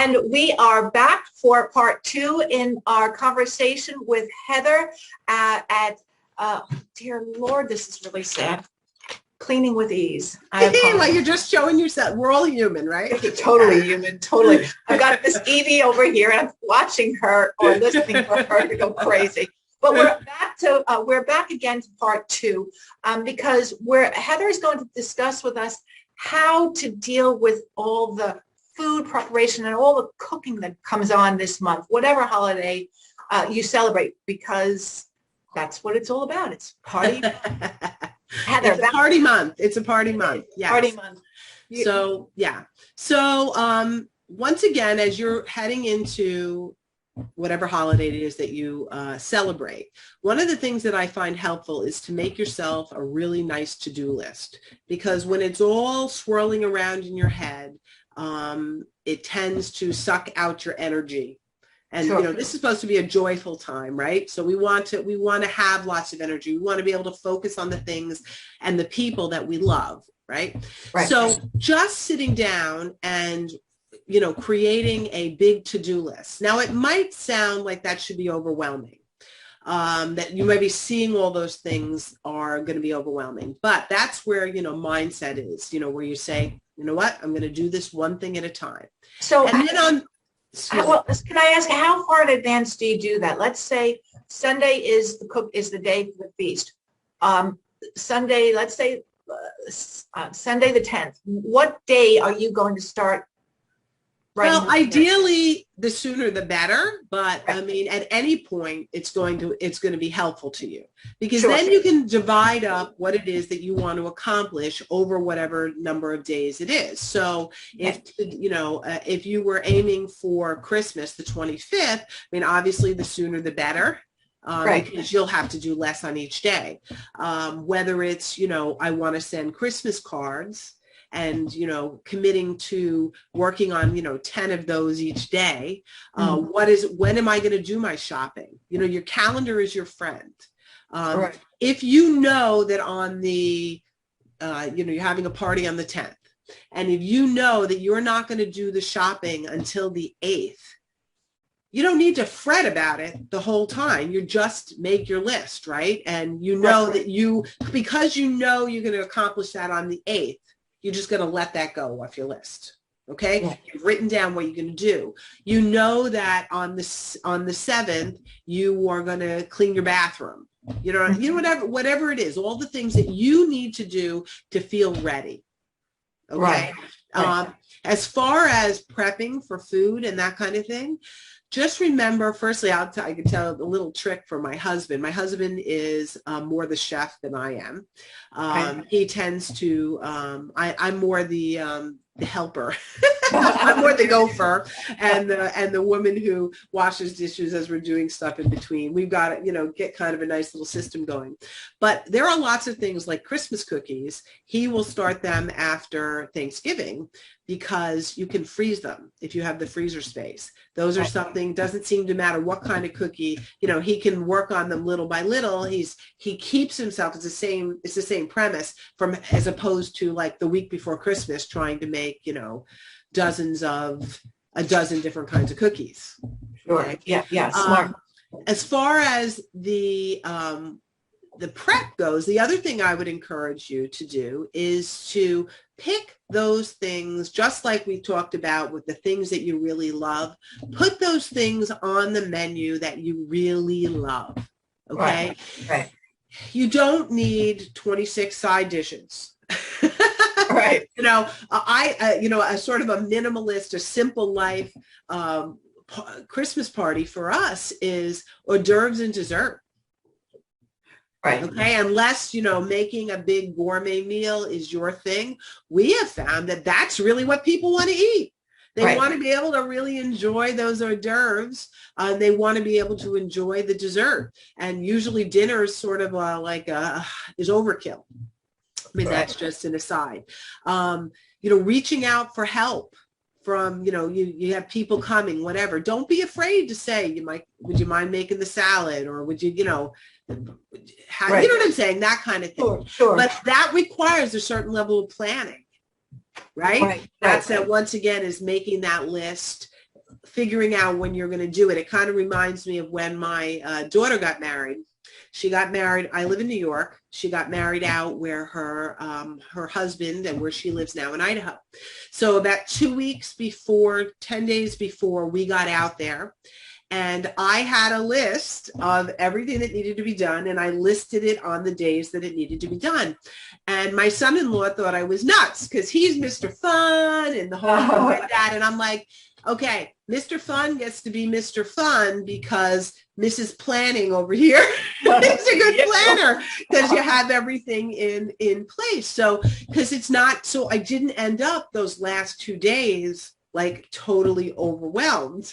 And we are back for part 2 in our conversation with Heather dear Lord, this is really sad. Cleaning with Ease. Well, you're just showing yourself. We're all human, right? Totally human, totally. I've got Miss Evie over here, and I'm watching her or listening for her to go crazy. But we're back again to part 2 because Heather is going to discuss with us how to deal with all the food preparation and all the cooking that comes on this month, whatever holiday you celebrate, because that's what it's all about. It's party. Heather, it's a party month. It's a party month. Yes. Party month. So, yeah. So, once again, as you're heading into whatever holiday it is that you celebrate, one of the things that I find helpful is to make yourself a really nice to-do list, because when it's all swirling around in your head, it tends to suck out your energy. And, sure. This is supposed to be a joyful time, right? So we want to have lots of energy. We want to be able to focus on the things and the people that we love, right? So just sitting down and, creating a big to-do list. Now, it might sound like that should be overwhelming, that you may be seeing all those things are going to be overwhelming. But that's where, mindset is, where you say, you know what, I'm going to do this one thing at a time. So, and then can I ask, how far in advance do you do that? Let's say Sunday is the day for the feast. Sunday, let's say Sunday the 10th. What day are you going to start? Well, ideally, the sooner the better. But I mean, at any point, it's going to be helpful to you, because then you can divide up what it is that you want to accomplish over whatever number of days it is. So if you were aiming for Christmas, the 25th, I mean, obviously, the sooner the better. Because you'll have to do less on each day. Whether it's, I want to send Christmas cards and, committing to working on, 10 of those each day. When am I going to do my shopping? Your calendar is your friend. If you know that on the, you're having a party on the 10th, and if you know that you're not going to do the shopping until the 8th, you don't need to fret about it the whole time. You just make your list, right? And that because you're going to accomplish that on the 8th, you're just going to let that go off your list. Okay. Yeah. You've written down what you're going to do. You know that on the 7th, you are going to clean your bathroom. Whatever it is, all the things that you need to do to feel ready. Okay. As far as prepping for food and that kind of thing, just remember, firstly, I can tell a little trick for my husband. My husband is more the chef than I am. He tends to, I'm more the helper. I'm more the gopher and the woman who washes dishes as we're doing stuff in between. We've got to, get kind of a nice little system going. But there are lots of things like Christmas cookies. He will start them after Thanksgiving because you can freeze them if you have the freezer space. Those are something, doesn't seem to matter what kind of cookie, he can work on them little by little. He keeps himself, it's the same premise as opposed to like the week before Christmas trying to make, a dozen different kinds of cookies. Sure. Okay? Yeah. Smart. As far as the prep goes, the other thing I would encourage you to do is to pick those things, just like we talked about with the things that you really love. Put those things on the menu that you really love. Okay. Right. You don't need 26 side dishes. Right. A sort of a minimalist or simple life Christmas party for us is hors d'oeuvres and dessert. Right. Okay. Unless, making a big gourmet meal is your thing. We have found that that's really what people want to eat. They want to be able to really enjoy those hors d'oeuvres. They want to be able to enjoy the dessert. And usually dinner is sort of is overkill. I mean, that's just an aside. Reaching out for help from, you have people coming, whatever. Don't be afraid to say, would you mind making the salad? Or would you, you know what I'm saying? That kind of thing. Sure. But that requires a certain level of planning, right? That once again is making that list, figuring out when you're going to do it. It kind of reminds me of when my daughter got married. She got married. I live in New York. She got married out where her husband and where she lives now in Idaho. So about 2 weeks before, 10 days before we got out there, and I had a list of everything that needed to be done, and I listed it on the days that it needed to be done. And my son-in-law thought I was nuts because he's Mr. Fun and the whole thing like that. And I'm like, okay, Mr. Fun gets to be Mr. Fun because Mrs. Planning over here is a good planner because you have everything in place. So, because it's not, so I didn't end up those last 2 days like totally overwhelmed.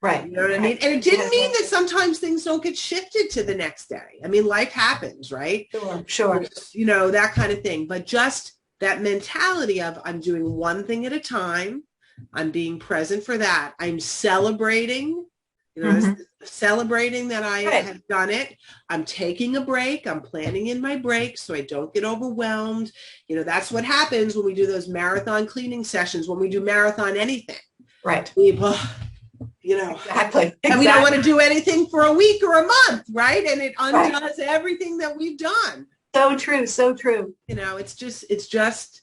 Right. You know what I mean? And it didn't mean that sometimes things don't get shifted to the next day. I mean, life happens, right? Sure. You know, that kind of thing. But just that mentality of I'm doing one thing at a time. I'm being present for that. I'm celebrating, you know, celebrating that I have done it. I'm taking a break. I'm planning in my break so I don't get overwhelmed. You know, that's what happens when we do those marathon cleaning sessions, when we do marathon anything. Right. You know, exactly. And we don't want to do anything for a week or a month, right? And it undoes everything that we've done. So true. So true. You know, it's just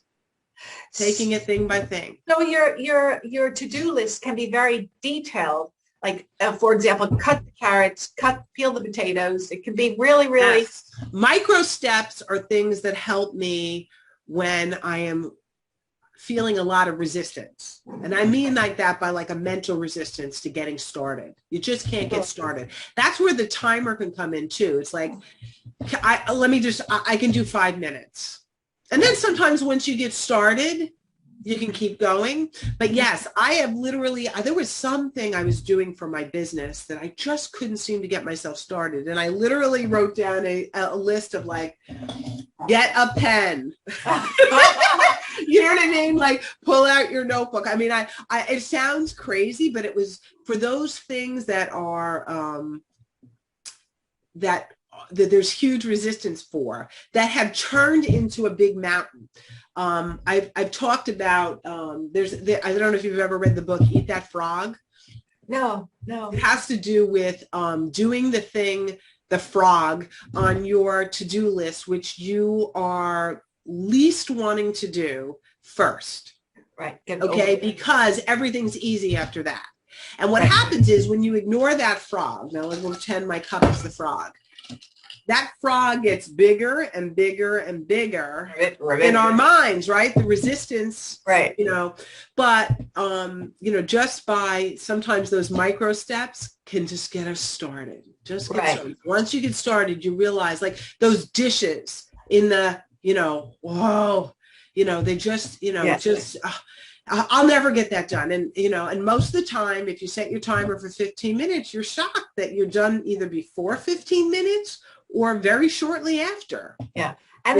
taking it thing by thing. So your to-do list can be very detailed. Like, for example, cut the carrots, peel the potatoes. It can be really. Yes. Micro steps are things that help me when I am feeling a lot of resistance. And I mean like that by like a mental resistance to getting started. You just can't get started. That's where the timer can come in too. It's like, I can do 5 minutes. And then sometimes once you get started, you can keep going. But yes, I have literally, there was something I was doing for my business that I just couldn't seem to get myself started. And I literally wrote down a list of like, get a pen. You know what I mean? Like, pull out your notebook. I mean, it sounds crazy, but it was for those things that are, that there's huge resistance for, that have turned into a big mountain. I've talked about, I don't know if you've ever read the book, Eat That Frog. No. It has to do with doing the frog on your to-do list, which you are least wanting to do first. Right. Okay. Because everything's easy after that. And what happens is when you ignore that frog, now let's pretend my cup is the frog. That frog gets bigger and bigger and bigger in our minds, right? The resistance, right? You know, but, you know, just by sometimes those micro steps can just get us started. Just get started. Once you get started, you realize like those dishes in the, you know, whoa, you know, they just, you know, I'll never get that done. And, you know, and most of the time, if you set your timer for 15 minutes, you're shocked that you're done either before 15 minutes or very shortly after. Yeah. And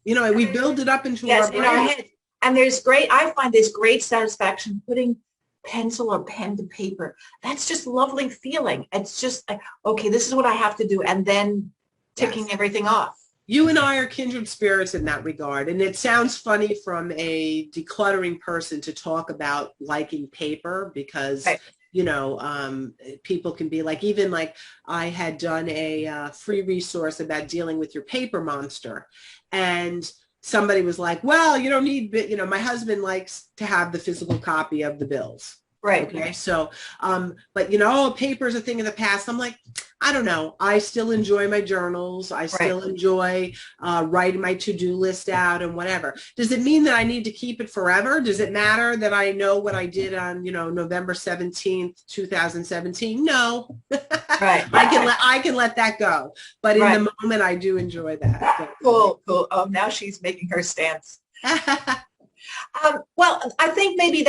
we build it up into our brain. In our head. And I find there's great satisfaction putting pencil or pen to paper. That's just lovely feeling. It's just like, okay, this is what I have to do. And then ticking everything off. You and I are kindred spirits in that regard. And it sounds funny from a decluttering person to talk about liking paper because, you know, people can be like, even like I had done a free resource about dealing with your paper monster. And somebody was like, well, you don't need, you know, my husband likes to have the physical copy of the bills. Right. Okay. So, but you know, paper is a thing of the past. I'm like, I don't know. I still enjoy my journals. I still enjoy writing my to-do list out and whatever. Does it mean that I need to keep it forever? Does it matter that I know what I did on, you know, November 17th, 2017? No. Right. I can let that go. But in the moment, I do enjoy that. Cool. Oh, now she's making her stance. Well, I think maybe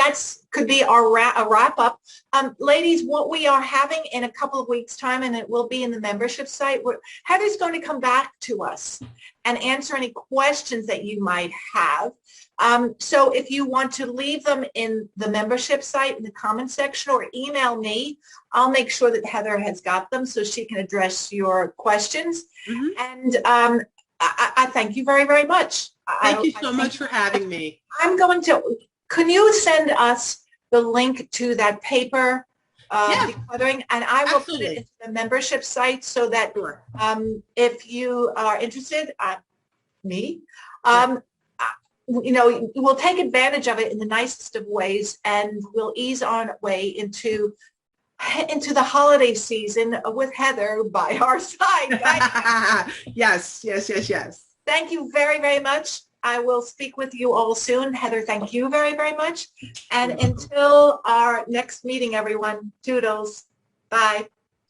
could be a wrap up. Ladies, what we are having in a couple of weeks' time, and it will be in the membership site, Heather's going to come back to us and answer any questions that you might have. So if you want to leave them in the membership site in the comment section or email me, I'll make sure that Heather has got them so she can address your questions. And I thank you very, very much. Thank you so much for having me. Can you send us the link to that paper decluttering, and I will put it into the membership site so that if you are interested, we'll take advantage of it in the nicest of ways, and we'll ease our way into the holiday season with Heather by our side. Yes. Thank you very, very much. I will speak with you all soon. Heather, thank you very, very much. And until our next meeting, everyone, toodles. Bye.